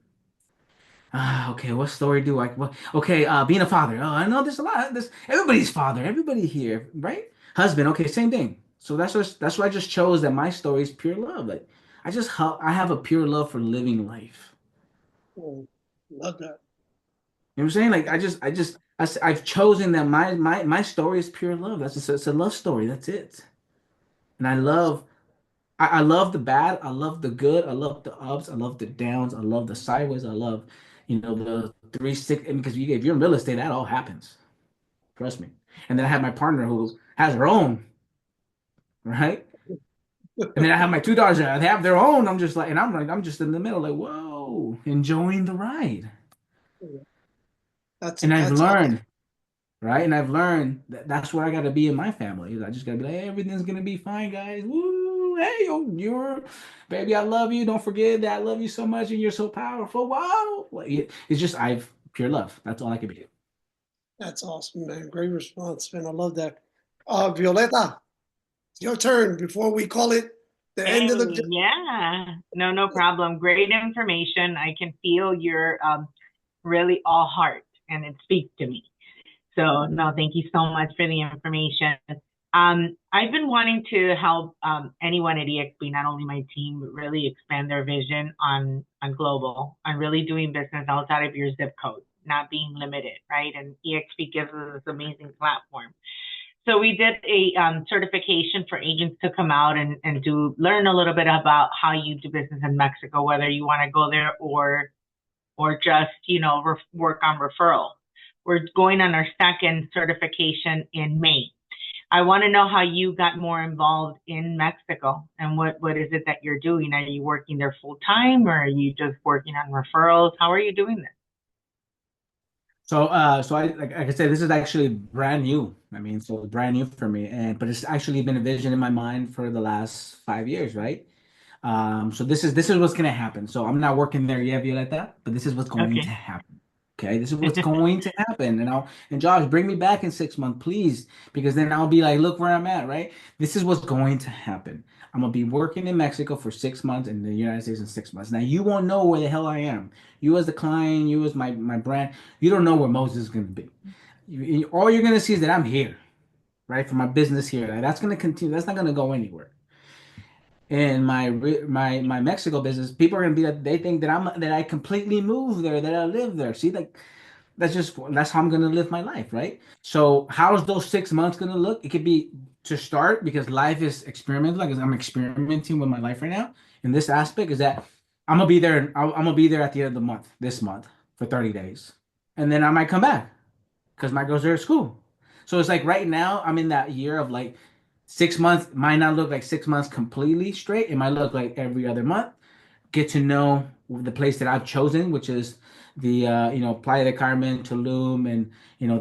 Okay, what story do I? What, okay, being a father. Oh, I know there's a lot. There's everybody's father. Everybody here, right? Husband. Okay, same thing. So that's why I just chose that my story is pure love. Like I have a pure love for living life. Oh, love that. You know what I'm saying? Like I've chosen that my story is pure love. That's just, it's a love story. That's it. And I love the bad. I love the good. I love the ups. I love the downs. I love the sideways. I love, the 360. Because if you're in real estate, that all happens. Trust me. And then I have my partner who has her own, right? And then I have my two daughters that have their own. I'm just like, and I'm just in the middle, like, whoa, enjoying the ride. That's And I've that's awesome. learned, right? And I've learned that that's where I got to be in my family. I just got to be like, hey, everything's gonna be fine, guys. Woo! Hey, you're, baby, I love you. Don't forget that I love you so much, and you're so powerful. Wow! Like, it's just I've pure love. That's all I can be. That's awesome, man. Great response, man. I love that. Violeta, it's your turn before we call it the end Hey, of the. yeah, no problem. Great information. I can feel your really all heart, and it speaks to me. So, no, thank you so much for the information. I've been wanting to help anyone at EXP, not only my team, but really expand their vision on global, on really doing business outside of your zip code, not being limited, right? And EXP gives us this amazing platform. So we did a certification for agents to come out and do learn a little bit about how you do business in Mexico, whether you want to go there or just work on referral. We're going on our second certification in May. I want to know how you got more involved in Mexico and what is it that you're doing? Are you working there full time or are you just working on referrals? How are you doing this? So like I said, this is actually brand new. I mean, so brand new for me, but it's actually been a vision in my mind for the last 5 years, right? So this is what's gonna happen. So I'm not working there yet, Violeta, but this is what's going to Okay. happen. Okay, this is what's going to happen. And Josh, bring me back in 6 months, please, because then I'll be like, look where I'm at, right? This is what's going to happen. I'm gonna be working in Mexico for 6 months and the United States in 6 months. Now you won't know where the hell I am. You as the client, you as my brand, you don't know where Moses is gonna be. All you're gonna see is that I'm here, right? For my business here. Like, that's gonna continue. That's not gonna go anywhere. In my Mexico business, people are gonna be like, they think that I completely moved there, that I live there. See, like that's how I'm gonna live my life, right? So how's those 6 months gonna look? It could be to start because life is experimental, like I'm experimenting with my life right now. In this aspect, is that I'm gonna be there. I'm gonna be there at the end of the month, this month, for 30 days, and then I might come back because my girls are at school. So it's like right now I'm in that year of like 6 months might not look like 6 months completely straight. It might look like every other month. Get to know the place that I've chosen, which is the Playa del Carmen, Tulum, and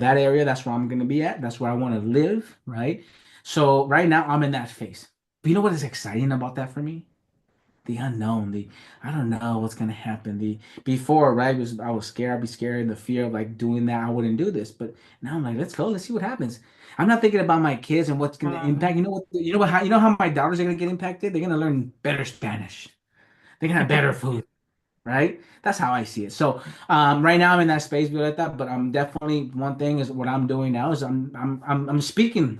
that area. That's where I'm gonna be at. That's where I want to live, right? So right now I'm in that phase. But you know what is exciting about that for me? The unknown, the I don't know what's gonna happen. The before, right, I was scared, I'd be scared, the fear of like doing that, I wouldn't do this. But now I'm like, let's go, let's see what happens. I'm not thinking about my kids and what's gonna impact. You know how my daughters are gonna get impacted? They're gonna learn better Spanish. They're gonna have better food, right? That's how I see it. So right now I'm in that space, Violeta, but I'm definitely one thing is what I'm doing now is I'm speaking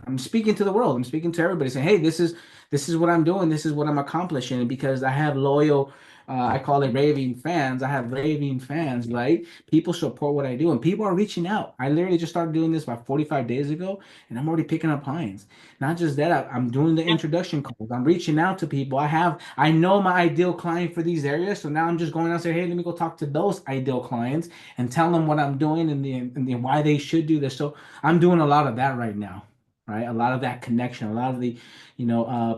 to the world. I'm speaking to everybody, saying, hey, this is what I'm doing. This is what I'm accomplishing, and because I have loyal. I call it raving fans. I have raving fans, right? People support what I do, and people are reaching out. I literally just started doing this about 45 days ago, and I'm already picking up clients. Not just that, I'm doing the introduction calls. I'm reaching out to people. I know my ideal client for these areas. So now I'm just going out and say, hey, let me go talk to those ideal clients and tell them what I'm doing and why they should do this. So I'm doing a lot of that right now, right? A lot of that connection, a lot of the,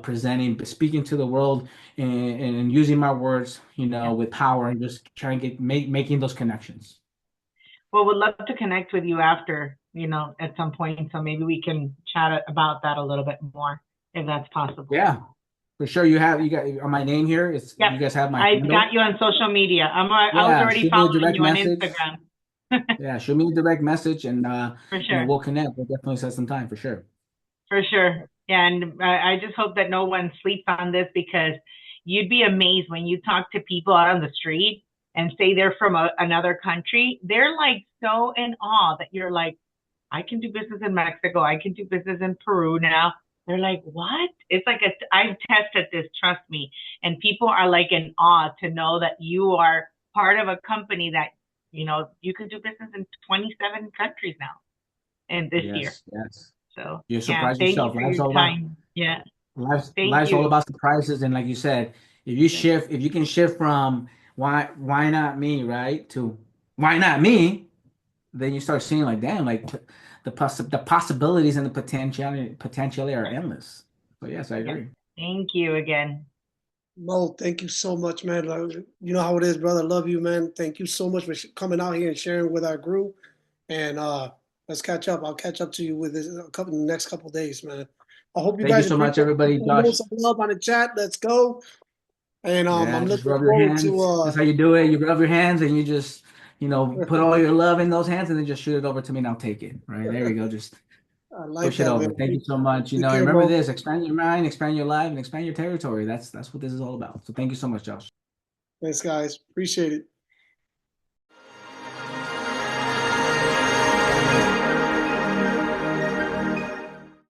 presenting, speaking to the world and using my words, with power and just trying to making those connections. Well, would love to connect with you after, at some point. So maybe we can chat about that a little bit more if that's possible. Yeah, for sure. You got my name here. Yep. You guys have my I've got handle. you on social media. I was Yeah, already shoot me a following direct you on message. Instagram. Yeah, shoot me a direct message and For sure. we'll connect. We'll definitely set some time for sure. For sure. Yeah, and I just hope that no one sleeps on this because you'd be amazed when you talk to people out on the street. and say they're from another country, they're like so in awe that you're like, I can do business in Mexico. I can do business in Peru now. They're like, what? It's like I've tested this, trust me. And people are like in awe to know that you are part of a company that, you can do business in 27 countries now and this year. Yes. So You yeah, surprise thank yourself. you for your time. Yeah. Thank Life's all you. about surprises, and like you said, if you can shift from why not me, right, to why not me, then you start seeing like, damn, like the possibilities and the potentiality are endless. So yes, I Yeah. agree. Thank you again. Mo, thank you so much, man. You know how it is, brother. Love you, man. Thank you so much for coming out here and sharing with our group. And let's catch up. I'll catch up to you with this next couple of days, man. I hope you Thank you guys so agree. much, everybody. Josh. Some love on the chat. Let's go. And Yeah, I'm just looking rub your forward hands. to That's how you do it. You rub your hands and you just, put all your love in those hands and then just shoot it over to me and I'll take it. Right. There you go. Just I like push it that, over. man. Thank you so much. Take And care, remember Mo. this, expand your mind, expand your life, and expand your territory. That's what this is all about. So thank you so much, Josh. Thanks, guys. Appreciate it.